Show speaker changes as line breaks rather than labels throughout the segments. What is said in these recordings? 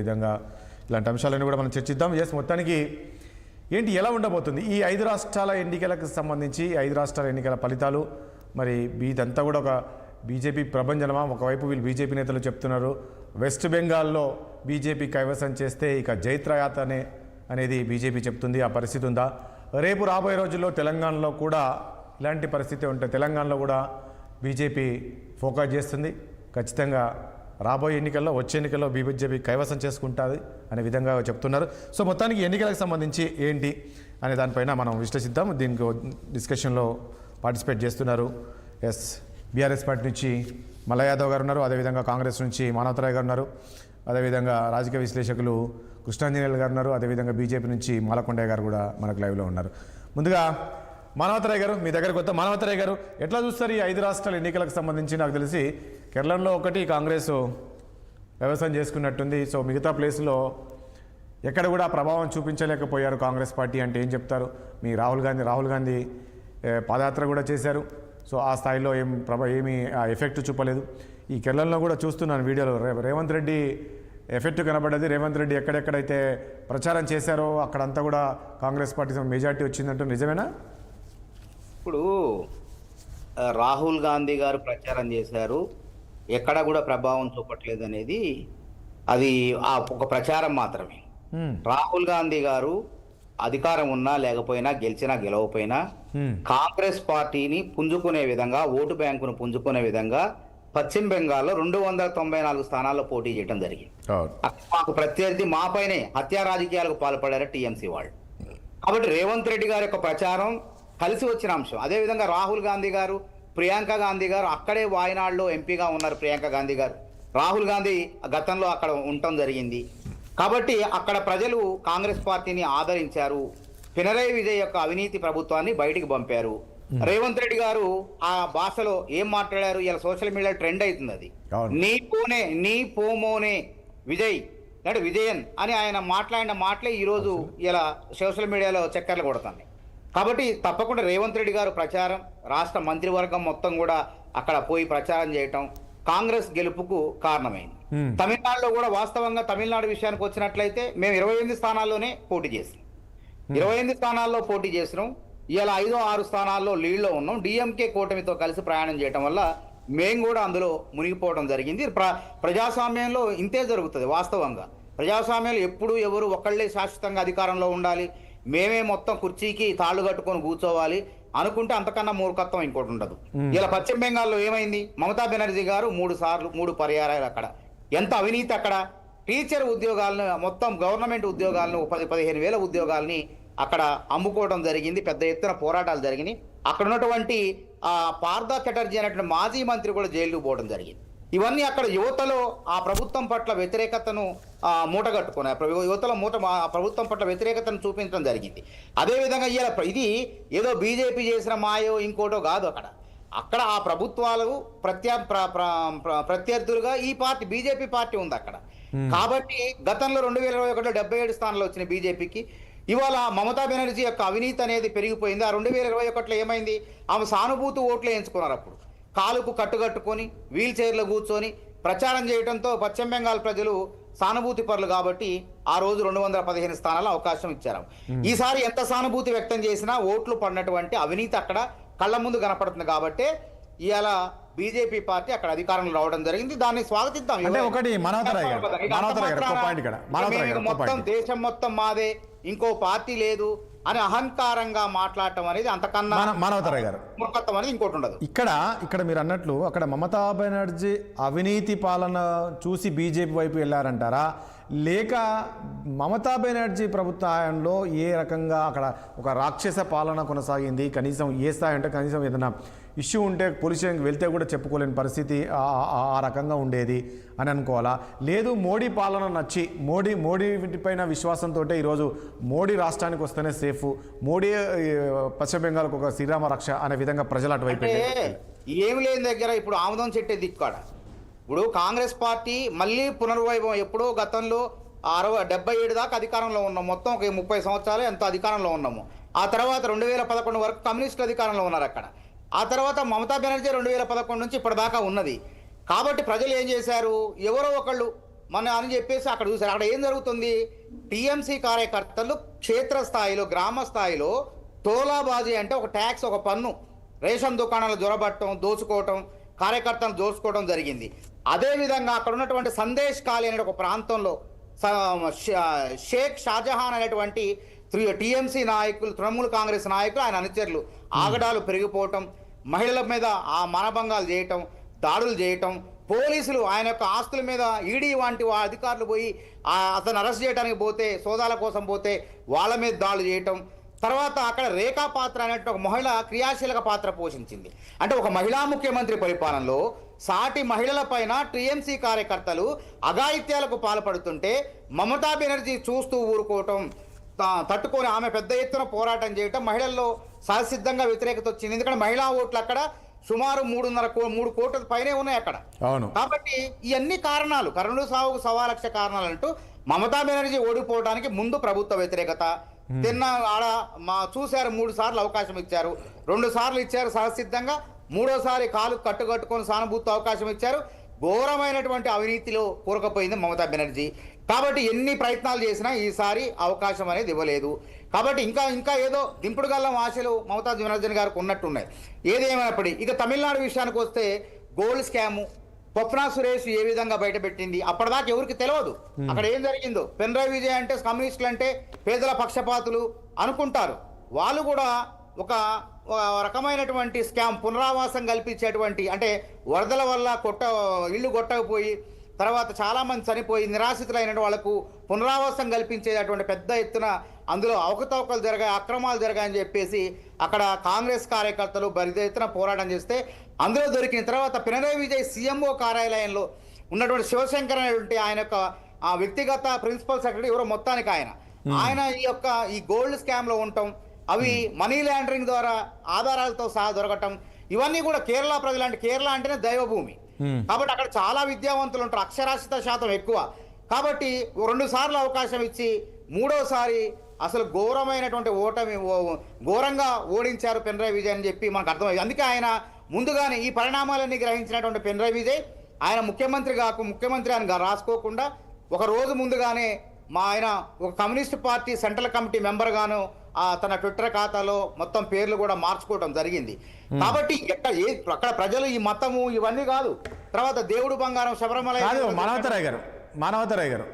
విధంగా ఇలాంటి అంశాలను కూడా మనం చర్చిద్దాం. మొత్తానికి ఏంటి ఎలా ఉండబోతుంది ఈ 5 రాష్ట్రాల ఎన్నికలకు సంబంధించి 5 రాష్ట్రాల ఎన్నికల ఫలితాలు, మరి ఇదంతా కూడా ఒక బీజేపీ ప్రభంజనమా? ఒకవైపు వీళ్ళు బీజేపీ నేతలు చెప్తున్నారు వెస్ట్ బెంగాల్లో బీజేపీ కైవసం చేస్తే ఇక జైత్రయాత్ర అనేది బీజేపీ చెప్తుంది. ఆ పరిస్థితి ఉందా? రేపు రాబోయే రోజుల్లో తెలంగాణలో కూడా ఇలాంటి పరిస్థితి ఉంటే తెలంగాణలో కూడా బీజేపీ ఫోకస్ చేస్తుంది. ఖచ్చితంగా రాబోయే ఎన్నికల్లో వచ్చే ఎన్నికల్లో బీజేపీ కైవసం చేసుకుంటుంది అనే విధంగా చెప్తున్నారు. సో మొత్తానికి ఎన్నికలకు సంబంధించి ఏంటి అనే దానిపైన మనం విశ్లేషిద్దాం. దీనికి డిస్కషన్లో పార్టిసిపేట్ చేస్తున్నారు బీఆర్ఎస్ పార్టీ నుంచి మల్ల యాదవ్ గారు ఉన్నారు, అదేవిధంగా కాంగ్రెస్ నుంచి మానవతరాయ్ గారు ఉన్నారు, అదేవిధంగా రాజకీయ విశ్లేషకులు కృష్ణాంజనేయులు గారు ఉన్నారు, అదేవిధంగా బీజేపీ నుంచి మాలకొండయ్య గారు కూడా మనకు లైవ్లో ఉన్నారు. ముందుగా మానవతరాయ్ గారు మీ దగ్గరకు వద్దాం. మానవతరాయ్ గారు, ఎట్లా చూస్తారు ఈ 5 రాష్ట్రాల ఎన్నికలకు సంబంధించి? నాకు తెలిసి కేరళలో ఒకటి కాంగ్రెస్ వ్యవసాయం చేసుకున్నట్టుంది. సో మిగతా ప్లేస్లో ఎక్కడ కూడా ప్రభావం చూపించలేకపోయారు కాంగ్రెస్ పార్టీ అంటే ఏం చెప్తారు? మీ రాహుల్ గాంధీ పాదయాత్ర కూడా చేశారు. సో ఆ స్థాయిలో ఏమీ ఎఫెక్ట్ చూపలేదు. ఈ కేరళలో కూడా చూస్తున్నాను వీడియోలో రేవంత్ రెడ్డి ఎఫెక్ట్ కనబడ్డది. రేవంత్ రెడ్డి ఎక్కడెక్కడైతే ప్రచారం చేశారో అక్కడంతా కూడా కాంగ్రెస్ పార్టీ మెజార్టీ వచ్చిందంటూ నిజమేనా?
ఇప్పుడు రాహుల్ గాంధీ గారు ప్రచారం చేశారు, ఎక్కడ కూడా ప్రభావం చూపట్లేదు అనేది అది ఒక ప్రచారం మాత్రమే. రాహుల్ గాంధీ గారు అధికారం ఉన్నా లేకపోయినా, గెలిచినా గెలవకపోయినా కాంగ్రెస్ పార్టీని పుంజుకునే విధంగా, ఓటు బ్యాంకును పుంజుకునే విధంగా పశ్చిమ బెంగాల్లో 294 స్థానాల్లో పోటీ చేయడం జరిగింది. మాకు ప్రత్యర్థి మాపైనే హత్యా రాజకీయాలకు పాల్పడారు టీఎంసీ వాళ్ళు. కాబట్టి రేవంత్ రెడ్డి గారి యొక్క ప్రచారం కలిసి వచ్చిన అంశం. అదేవిధంగా రాహుల్ గాంధీ గారు, ప్రియాంక గాంధీ గారు అక్కడే వాయనాడులో ఎంపీగా ఉన్నారు. ప్రియాంక గాంధీ గారు, రాహుల్ గాంధీ గతంలో అక్కడ ఉండటం జరిగింది. కాబట్టి అక్కడ ప్రజలు కాంగ్రెస్ పార్టీని ఆదరించారు. పినరయి విజయ్ యొక్క అవినీతి ప్రభుత్వాన్ని బయటికి పంపారు. రేవంత్ రెడ్డి గారు ఆ భాషలో ఏం మాట్లాడారు? ఇలా సోషల్ మీడియా ట్రెండ్ అవుతుంది అది. నీ పోమోనే విజయ్ అంటే విజయన్ అని ఆయన మాట్లాడిన మాటలే ఈరోజు ఇలా సోషల్ మీడియాలో చక్కర్లు కొడుతుంది. కాబట్టి తప్పకుండా రేవంత్ రెడ్డి గారు ప్రచారం, రాష్ట్ర మంత్రివర్గం మొత్తం కూడా అక్కడ పోయి ప్రచారం చేయటం కాంగ్రెస్ గెలుపుకు కారణమైంది. తమిళనాడులో కూడా వాస్తవంగా తమిళనాడు విషయానికి వచ్చినట్లయితే మేము 28 స్థానాల్లోనే పోటీ చేసినాం. 28 స్థానాల్లో పోటీ చేసినాం. ఇలా 5-6 స్థానాల్లో లీడ్లో ఉన్నాం. డిఎంకే కూటమితో కలిసి ప్రయాణం చేయటం వల్ల మేము కూడా అందులో మునిగిపోవడం జరిగింది. ప్రజాస్వామ్యంలో ఇంతే జరుగుతుంది. వాస్తవంగా ప్రజాస్వామ్యంలో ఎప్పుడు ఎవరు ఒకళ్ళే శాశ్వతంగా అధికారంలో ఉండాలి, మేమే మొత్తం కుర్చీకి తాళ్లు కట్టుకొని కూర్చోవాలి అనుకుంటే అంతకన్నా మూర్ఖత్వం ఇంకోటి ఉండదు. ఇలా పశ్చిమ బెంగాల్లో ఏమైంది? మమతా బెనర్జీ గారు 3 పర్యాయాలు అక్కడ ఎంత అవినీతి! అక్కడ టీచర్ ఉద్యోగాలను, మొత్తం గవర్నమెంట్ ఉద్యోగాలను, 10-15 వేల ఉద్యోగాలని అక్కడ అమ్ముకోవడం జరిగింది. పెద్ద ఎత్తున పోరాటాలు జరిగినాయి. అక్కడ ఉన్నటువంటి పార్థ చటర్జీ అనేటువంటి మాజీ మంత్రి కూడా జైలుకు పోవడం జరిగింది. ఇవన్నీ అక్కడ యువతలో ఆ ప్రభుత్వం పట్ల వ్యతిరేకతను మూటగట్టుకున్నారు. యువతలో ప్రభుత్వం పట్ల వ్యతిరేకతను చూపించడం జరిగింది. అదేవిధంగా ఇది ఏదో బీజేపీ చేసిన మాయో ఇంకోటో కాదు. అక్కడ ఆ ప్రభుత్వాలు ప్రత్యర్థులుగా ఈ పార్టీ బీజేపీ పార్టీ ఉంది అక్కడ. కాబట్టి గతంలో 2021లో 77 స్థానాలు వచ్చినాయి బీజేపీకి. ఇవాళ మమతా బెనర్జీ యొక్క అవినీతి అనేది పెరిగిపోయింది. ఆ 2021లో ఏమైంది? ఆమె సానుభూతి ఓట్లు వేయించుకున్నారు. అప్పుడు కాలుకు కట్టుకట్టుకొని వీల్ చైర్లో కూర్చొని ప్రచారం చేయడంతో పశ్చిమ బెంగాల్ ప్రజలు సానుభూతి పరులు కాబట్టి ఆ రోజు 215 స్థానాల అవకాశం ఇచ్చారు. ఈసారి ఎంత సానుభూతి వ్యక్తం చేసినా ఓట్లు పడినటువంటి అవినీతి అక్కడ కళ్ళ ముందు కనపడుతుంది. కాబట్టి ఇవాళ బీజేపీ పార్టీ అక్కడ అధికారంలో రావడం జరిగింది. దాన్ని స్వాగతిద్దాం. మొత్తం దేశం మొత్తం మాదే, ఇంకో పార్టీ లేదు అని అహంకారంగా మాట్లాడటం అనేది అంతకన్నా
మానవతరాయ్ గారు
మూర్ఖత్వం అనేది ఇంకోటి ఉండదు.
ఇక్కడ మీరు అన్నట్లు అక్కడ మమతా బెనర్జీ అవినీతి పాలన చూసి బీజేపీ వైపు వెళ్ళారంటారా, లేక మమతా బెనర్జీ ప్రభుత్వంలో ఏ రకంగా అక్కడ ఒక రాక్షస పాలన కొనసాగింది? కనీసం ఏ స్థాయి అంటే కనీసం ఏదైనా ఇష్యూ ఉంటే పోలీస్ స్టేషన్కి వెళ్తే కూడా చెప్పుకోలేని పరిస్థితి ఆ రకంగా ఉండేది అని అనుకోవాలా? లేదు మోడీ పాలన నచ్చి మోడీ పైన విశ్వాసంతో ఈరోజు మోడీ రాష్ట్రానికి వస్తేనే సేఫ్, మోడీ పశ్చిమ బెంగాల్కు ఒక శ్రీరామ రక్ష అనే విధంగా ప్రజలు అటువైపు
ఏమి లేని దగ్గర ఇప్పుడు ఆముదం చెట్టే దిక్కాడ. ఇప్పుడు కాంగ్రెస్ పార్టీ మళ్ళీ పునర్వైభవం. ఎప్పుడో గతంలో 77 దాకా అధికారంలో ఉన్నాం. మొత్తం ఒక 30 సంవత్సరాలు ఎంత అధికారంలో ఉన్నాము. ఆ తర్వాత 2011 వరకు కమ్యూనిస్టులు అధికారంలో ఉన్నారు అక్కడ. ఆ తర్వాత మమతా బెనర్జీ 2011 నుంచి ఇప్పటిదాకా ఉన్నది. కాబట్టి ప్రజలు ఏం చేశారు? ఎవరో ఒకళ్ళు మన అని చెప్పేసి అక్కడ చూశారు. అక్కడ ఏం జరుగుతుంది? టీఎంసీ కార్యకర్తలు క్షేత్రస్థాయిలో, గ్రామ స్థాయిలో టోలాబాజీ అంటే ఒక ట్యాక్స్, ఒక పన్ను, రేషన్ దుకాణాలు జొరబట్టడం, దోచుకోవటం, కార్యకర్తలను దోచుకోవడం జరిగింది. అదేవిధంగా అక్కడ ఉన్నటువంటి సందేశ్ కాళీ అనే ఒక ప్రాంతంలో షేక్ షాజహాన్ అనేటువంటి టీఎంసీ నాయకులు, తృణమూల్ కాంగ్రెస్ నాయకులు, ఆయన అనుచరులు ఆగడాలు పెరిగిపోవటం, మహిళల మీద ఆ మానభంగాలు చేయటం, దాడులు చేయటం, పోలీసులు ఆయన యొక్క ఆస్తుల మీద ఈడీ వంటి అధికారులు పోయి అతను అరెస్ట్ చేయడానికి పోతే, సోదాల కోసం పోతే వాళ్ళ మీద దాడులు చేయటం. తర్వాత అక్కడ రేఖా పాత్ర అనేటువంటి ఒక మహిళ క్రియాశీలక పాత్ర పోషించింది. అంటే ఒక మహిళా ముఖ్యమంత్రి పరిపాలనలో సాటి మహిళల పైన టీఎంసీ కార్యకర్తలు అఘాయిత్యాలకు పాల్పడుతుంటే మమతా బెనర్జీ చూస్తూ ఊరుకోవటం, తట్టుకొని ఆమె పెద్ద ఎత్తున పోరాటం చేయటం, మహిళల్లో సహసిద్ధంగా వ్యతిరేకత వచ్చింది. ఎందుకంటే మహిళా ఓట్లు అక్కడ సుమారు 3 కోట్ల పైనే ఉన్నాయి అక్కడ.
అవును.
కాబట్టి ఇవన్నీ కారణాలు, కర్నూలు సాగుకు 1,00,000 కారణాలు అంటూ మమతా బెనర్జీ ఓడిపోవడానికి ముందు ప్రభుత్వ వ్యతిరేకత, ఆడ చూశారు 3 సార్లు అవకాశం ఇచ్చారు, 2 సార్లు ఇచ్చారు సహసిద్ధంగా, 3వసారి కాలు కట్టుకొని సానుభూతి అవకాశం ఇచ్చారు. ఘోరమైనటువంటి అవినీతిలో కూరకపోయింది మమతా బెనర్జీ. కాబట్టి ఎన్ని ప్రయత్నాలు చేసినా ఈసారి అవకాశం అనేది ఇవ్వలేదు. కాబట్టి ఇంకా ఏదో దింపుడు గల్లం ఆశలు మమతా బెనర్జీ గారికి ఉన్నట్టున్నాయి. ఏదేమైనప్పటికీ ఇక తమిళనాడు విషయానికి వస్తే గోల్డ్ స్కాము స్వప్న సురేష్ ఏ విధంగా బయటపెట్టింది అప్పటిదాకా ఎవరికి తెలియదు. అక్కడ ఏం జరిగిందో, పినరాయి విజయన్ అంటే కమ్యూనిస్టులు అంటే పేదల పక్షపాతులు అనుకుంటారు. వాళ్ళు కూడా ఒక రకమైనటువంటి స్కామ్, పునరావాసం కల్పించేటువంటి, అంటే వరదల వల్ల ఇల్లు కొట్టకపోయి తర్వాత చాలామంది చనిపోయి నిరాశ్రితులైన వాళ్లకు పునరావాసం కల్పించేటటువంటి పెద్ద ఎత్తున అందులో అవకతవకలు జరిగాయి, అక్రమాలు జరిగాయని చెప్పేసి అక్కడ కాంగ్రెస్ కార్యకర్తలు పెద్ద ఎత్తున పోరాటం చేస్తే అందులో దొరికిన తర్వాత పినరాయి విజయ్ సీఎంఓ కార్యాలయంలో ఉన్నటువంటి శివశంకర్ అనేటువంటి ఆయన యొక్క వ్యక్తిగత ప్రిన్సిపల్ సెక్రటరీ ఎవరో మొత్తానికి ఆయన ఈ గోల్డ్ స్కామ్ లో ఉండటం, అవి మనీ లాండరింగ్ ద్వారా ఆధారాలతో సహా దొరకటం, ఇవన్నీ కూడా కేరళ ప్రజలు, అంటే కేరళ అంటేనే దైవభూమి కాబట్టి అక్కడ చాలా విద్యావంతులు ఉంటారు, అక్షరాస్యత శాతం ఎక్కువ. కాబట్టి 2 సార్లు అవకాశం ఇచ్చి 3వసారి అసలు ఘోరమైనటువంటి ఘోరంగా ఓడించారు పినరాయి విజయ్ అని చెప్పి మనకు అర్థమైంది. అందుకే ఆయన ముందుగానే ఈ పరిణామాలన్నీ గ్రహించినటువంటి పినరాయి విజయ్ ఆయన ముఖ్యమంత్రి అని రాసుకోకుండా ఒక రోజు ముందుగానే ఆయన ఒక communist party central committee member గాను తన ట్విట్టర్ ఖాతాలో మొత్తం పేర్లు కూడా మార్చుకోవడం జరిగింది. కాబట్టి అక్కడ ప్రజలు ఈ మతము ఇవన్నీ కాదు, తర్వాత దేవుడు బంగారం శబరిమల.
మానవతరాయ్ గారు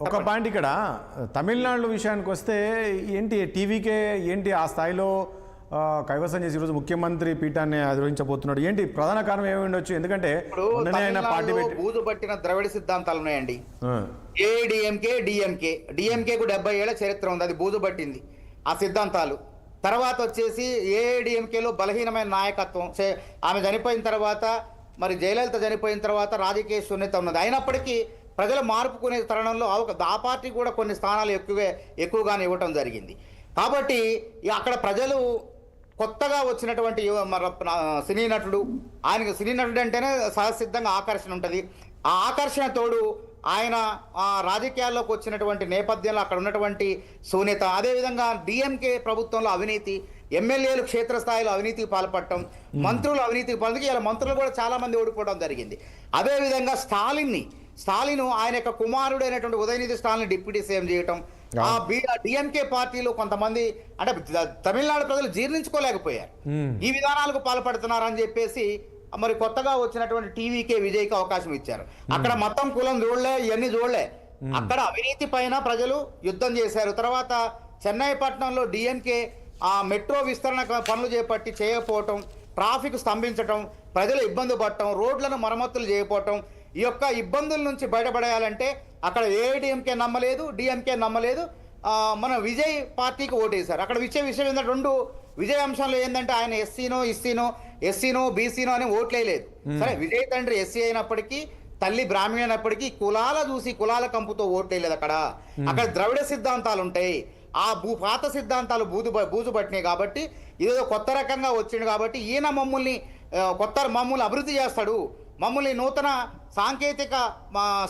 ఒక పాయింట్ ఇక్కడ తమిళనాడు విషయానికి వస్తే ఏంటి టీవీకే ఏంటి ఆ స్థాయిలో కైవసం చేసి ఈరోజు ముఖ్యమంత్రి పీఠాన్ని అధిరోహించబోతున్నాడు, ఏంటి ప్రధాన కారణం ఏమి ఉండొచ్చు? ఎందుకంటే
బూజు పట్టిన ద్రవిడ సిద్ధాంతాలు ఉన్నాయండి. ఏఐడిఎంకే డిఎంకేకు 70 ఏళ్ల చరిత్ర ఉంది, అది బూజు పట్టింది ఆ సిద్ధాంతాలు. తర్వాత వచ్చేసి ఏఐడిఎంకేలో బలహీనమైన నాయకత్వం, ఆమె చనిపోయిన తర్వాత, మరి జయలలిత చనిపోయిన తర్వాత రాజకీయ శూన్యత ఉన్నది. అయినప్పటికీ ప్రజలు మార్పుకునే తరుణంలో ఆ పార్టీ కూడా కొన్ని స్థానాలు ఎక్కువగానే ఇవ్వటం జరిగింది. కాబట్టి అక్కడ ప్రజలు కొత్తగా వచ్చినటువంటి సినీ నటుడు, ఆయనకు సినీ నటుడు అంటేనే సహసిద్ధంగా ఆకర్షణ ఉంటుంది. ఆ ఆకర్షణ తోడు ఆయన రాజకీయాల్లోకి వచ్చినటువంటి నేపథ్యంలో అక్కడ ఉన్నటువంటి శూన్యత, అదేవిధంగా డిఎంకే ప్రభుత్వంలో అవినీతి, ఎమ్మెల్యేలు క్షేత్రస్థాయిలో అవినీతికి పాల్పడటం, మంత్రులు అవినీతికి పాల్పడి ఇలా మంత్రులు కూడా చాలా మంది ఓడిపోవడం జరిగింది. అదేవిధంగా స్టాలిన్ ఆయన యొక్క కుమారుడు అయినటువంటి ఉదయనిధి స్టాలిన్ డిప్యూటీ సీఎం చేయటం, ఆ డిఎంకే పార్టీలో కొంతమంది అంటే తమిళనాడు ప్రజలు జీర్ణించుకోలేకపోయారు, ఈ విధానాలకు పాల్పడుతున్నారని చెప్పేసి మరి కొత్తగా వచ్చినటువంటి టీవీకే విజయ్కి అవకాశం ఇచ్చారు. అక్కడ మొత్తం కులం చూడలే, ఇవన్నీ చూడలే, అక్కడ అవినీతి పైన ప్రజలు యుద్ధం చేశారు. తర్వాత చెన్నై పట్టణంలో డిఎంకే ఆ మెట్రో విస్తరణ పనులు చేయకపోవటం, ట్రాఫిక్ స్తంభించటం, ప్రజలు ఇబ్బంది పడటం, రోడ్లను మరమ్మతులు చేయకపోవటం, ఈ యొక్క ఇబ్బందుల నుంచి బయటపడేయాలంటే అక్కడ ఏఐడిఎంకే నమ్మలేదు, డిఎంకే నమ్మలేదు, మన విజయ్ పార్టీకి ఓటేశారు. అక్కడ విషయం ఏంటంటే 2 విజయ్ అంశంలో ఏంటంటే ఆయన ఎస్సీనో బీసీనో అని ఓట్లేదు. సరే, విజయ్ తండ్రి ఎస్సీ అయినప్పటికీ, తల్లి బ్రాహ్మణి అయినప్పటికీ కులాల కంపుతో ఓట్లేదు. అక్కడ ద్రవిడ సిద్ధాంతాలు ఉంటాయి, ఆ పాత సిద్ధాంతాలు బూజు పట్టినాయి. కాబట్టి ఇదేదో కొత్త రకంగా వచ్చింది కాబట్టి ఈయన మమ్మల్ని అభివృద్ధి చేస్తాడు, మమ్మల్ని నూతన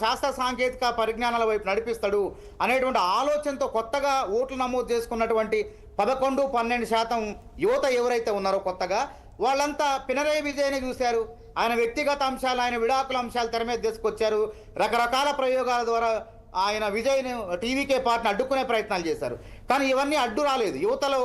శాస్త్ర సాంకేతిక పరిజ్ఞానాల వైపు నడిపిస్తాడు అనేటువంటి ఆలోచనతో కొత్తగా ఓట్లు నమోదు చేసుకున్నటువంటి 11-12% యువత ఎవరైతే ఉన్నారో కొత్తగా వాళ్ళంతా పినరయి విజయని చూశారు. ఆయన వ్యక్తిగత అంశాలు, ఆయన విడాకుల అంశాలు తెర మీద తీసుకొచ్చారు. రకరకాల ప్రయోగాల ద్వారా ఆయన విజయ్ని టీవీకే పార్టీని అడ్డుకునే ప్రయత్నాలు చేశారు. కానీ ఇవన్నీ అడ్డు రాలేదు. యువతలో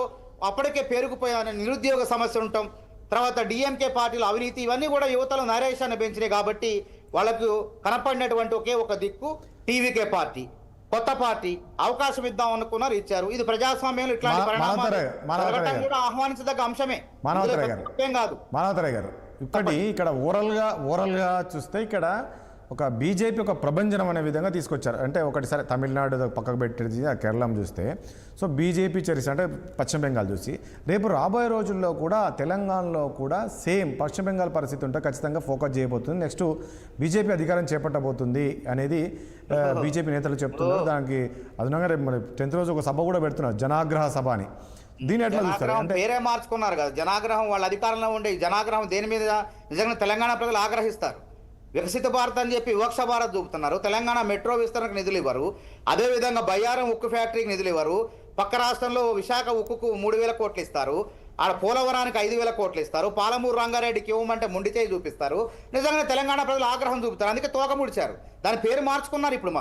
అప్పటికే పేరుకుపోయిన నిరుద్యోగ సమస్య ఉండటం, తర్వాత డిఎంకే పార్టీలో అవినీతి, ఇవన్నీ కూడా యువతలో నరేషాన్ని పెంచినాయి. కాబట్టి వాళ్ళకు కనపడినటువంటి ఒకే ఒక దిక్కు టీవీకే పార్టీ. కొత్త పార్టీ అవకాశం ఇద్దాం అనుకున్నారు, ఇచ్చారు. ఇది ప్రజాస్వామ్యంలో ఇట్లాంటి పరిణామాలు జరగటం కూడా ఆహ్వానించదగ్గ అంశమే. ఏం కాదు
మానవతరాయ్ గారు, ఇక్కడ ఓరల్గా చూస్తే ఇక్కడ ఒక బీజేపీ ఒక ప్రభంజనం అనే విధంగా తీసుకొచ్చారు. అంటే ఒకటిసారి తమిళనాడు పక్కకు పెట్టేది, కేరళం చూస్తే సో బీజేపీ చరిత్ర అంటే పశ్చిమ బెంగాల్ చూసి రేపు రాబోయే రోజుల్లో కూడా తెలంగాణలో కూడా సేమ్ పశ్చిమ బెంగాల్ పరిస్థితి ఉంటే ఖచ్చితంగా ఫోకస్ చేయబోతుంది. నెక్స్ట్ బీజేపీ అధికారం చేపట్టబోతుంది అనేది బీజేపీ నేతలు చెప్తున్నారు. దానికి అదనంగా రేపు మరి 10th రోజు ఒక సభ కూడా పెడుతున్నారు, జనాగ్రహ సభ అని. దీని ఎట్లా చూస్తారు?
అంటే పేరే మార్చుకున్నారు కదా జనాగ్రహం. వాళ్ళ అధికారంలో ఉండే జనాగ్రహం దేని మీద నిజంగా తెలంగాణ ప్రజలు ఆగ్రహిస్తారు. వికసిత భారత్ అని చెప్పి వివక్ష భారత్ చూపుతున్నారు. తెలంగాణ మెట్రో విస్తరణకు నిధులు ఇవ్వరు. అదేవిధంగా బయ్యారం ఉక్కు ఫ్యాక్టరీకి నిధులు ఇవ్వరు. పక్క రాష్ట్రంలో విశాఖ ఉక్కుకు 3,000 కోట్లు ఇస్తారు. ఆడ పోలవరానికి 5,000 కోట్లు ఇస్తారు. పాలమూరు రంగారెడ్డికి ఇవ్వమంటే మొండి చేయి చూపిస్తారు. నిజంగా తెలంగాణ ప్రజలు ఆగ్రహం చూపుతారు. అందుకే తోక ముడిచారు. దాని పేరు మార్చుకున్నారు. ఇప్పుడు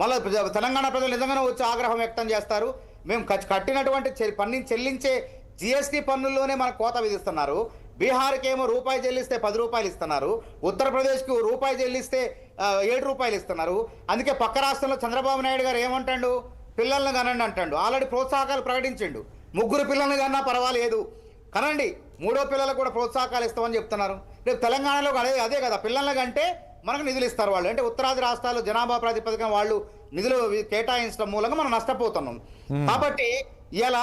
మళ్ళీ తెలంగాణ ప్రజలు నిజంగానే వచ్చి ఆగ్రహం వ్యక్తం చేస్తారు. మేము కట్టినటువంటి పన్ను చెల్లించే జిఎస్టీ పన్నుల్లోనే మనకు కోత విధిస్తున్నారు. బీహార్కి ఏమో రూపాయి చెల్లిస్తే 10 రూపాయలు ఇస్తున్నారు. ఉత్తరప్రదేశ్కి రూపాయి చెల్లిస్తే 7 రూపాయలు ఇస్తున్నారు. అందుకే పక్క రాష్ట్రంలో చంద్రబాబు నాయుడు గారు ఏమంటాడు, పిల్లల్ని కనండి అంటాడు. ఆల్రెడీ ప్రోత్సాహకాలు ప్రకటించిండు. 3 పిల్లల్ని కన్నా పర్వాలేదు, కనండి, 3వ పిల్లలకు కూడా ప్రోత్సాహకాలు ఇస్తామని చెప్తున్నారు. రేపు తెలంగాణలో అదే కదా, పిల్లల్ని కంటే మనకు నిధులు ఇస్తారు వాళ్ళు. అంటే ఉత్తరాది రాష్ట్రాలు జనాభా ప్రాతిపదికన వాళ్ళు నిధులు కేటాయించడం మూలంగా మనం నష్టపోతున్నాం. కాబట్టి ఇలా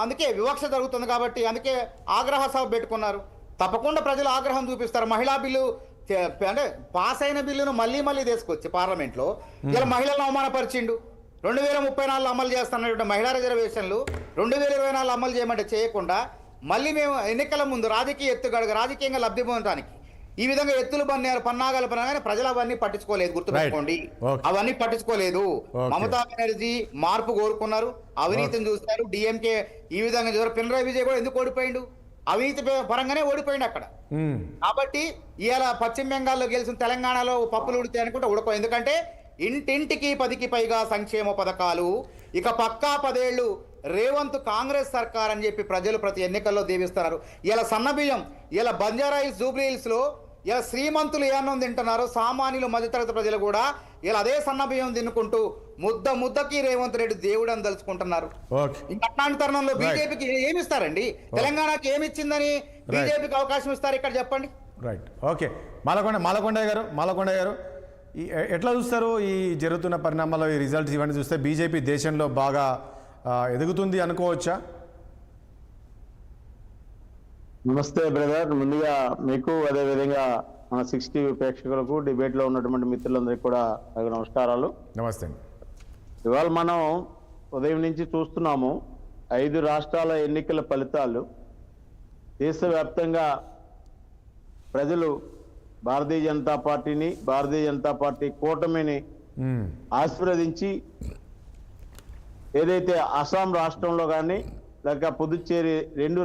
అందుకే వివక్ష జరుగుతుంది. కాబట్టి అందుకే ఆగ్రహ సభ పెట్టుకున్నారు. తప్పకుండా ప్రజలు ఆగ్రహం చూపిస్తారు. మహిళా బిల్లు అంటే పాస్ అయిన బిల్లును మళ్ళీ తీసుకొచ్చి పార్లమెంట్లో ఇలా మహిళలను అవమానపరిచిండు. 2034 అమలు చేస్తున్నటువంటి మహిళా రిజర్వేషన్లు 2024 అమలు చేయమంటే చేయకుండా మళ్ళీ మేము ఎన్నికల ముందు రాజకీయంగా లబ్ధి పొందడానికి ఈ విధంగా ఎత్తులు పన్నాగాలు పన్నాగానే ప్రజలు అవన్నీ పట్టించుకోలేదు. గుర్తుపెట్టుకోండి, అవన్నీ పట్టించుకోలేదు. మమతా బెనర్జీ మార్పు కోరుకున్నారు, అవినీతిని చూస్తారు. డిఎంకే ఈ విధంగా పినరయి విజయ్ కూడా ఎందుకు ఓడిపోయిండు? అవినీతి పరంగానే ఓడిపోయిండు అక్కడ. కాబట్టి ఇవాళ పశ్చిమ బెంగాల్లో గెలిచిన తెలంగాణలో పప్పులు ఉడితే అనుకుంటే ఉడకో. ఎందుకంటే ఇంటింటికి 10కి పైగా సంక్షేమ పథకాలు. ఇక పక్కా 10 ఏళ్ళు రేవంత్ కాంగ్రెస్ సర్కార్ అని చెప్పి ప్రజలు ప్రతి ఎన్నికల్లో దీవిస్తున్నారు. ఇలా సన్నబియ్యం, ఇలా బంజారాయిల్స్ జూబ్లీహిల్స్లో ఇలా శ్రీమంతులు ఏ అన్నం తింటున్నారు, సామాన్యులు మధ్యతరగతి ప్రజలు కూడా ఇలా అదే సన్నబియ్యం తినుకుంటూ ముద్దకి రేవంత్ రెడ్డి దేవుడు అని తలుచుకుంటున్నారు. ఇంకా అట్లాంటి తరుణంలో బీజేపీకి ఏమి ఇస్తారండి? తెలంగాణకి ఏమి ఇచ్చిందని బీజేపీకి అవకాశం ఇస్తారు ఇక్కడ చెప్పండి.
Right, okay. మాలకొండ గారు ఎట్లా చూస్తారు ఈ జరుగుతున్న పరిణామాల్లో, ఈ రిజల్ట్స్ ఇవన్నీ చూస్తే బీజేపీ దేశంలో బాగా ఎదుగుతుంది అనుకోవచ్చా?
నమస్తే బ్రదర్, ముందుగా మీకు అదేవిధంగా మన 60 ప్రేక్షకులకు డిబేట్లో ఉన్నటువంటి మిత్రులందరికీ కూడా నమస్కారాలు.
నమస్తే.
ఇవాళ మనం ఉదయం నుంచి చూస్తున్నాము 5 రాష్ట్రాల ఎన్నికల ఫలితాలు. దేశవ్యాప్తంగా ప్రజలు భారతీయ జనతా పార్టీని, భారతీయ జనతా పార్టీ కూటమిని ఆశీర్వదించి ఏదైతే అస్సాం రాష్ట్రంలో కానీ లేక పుదుచ్చేరి 2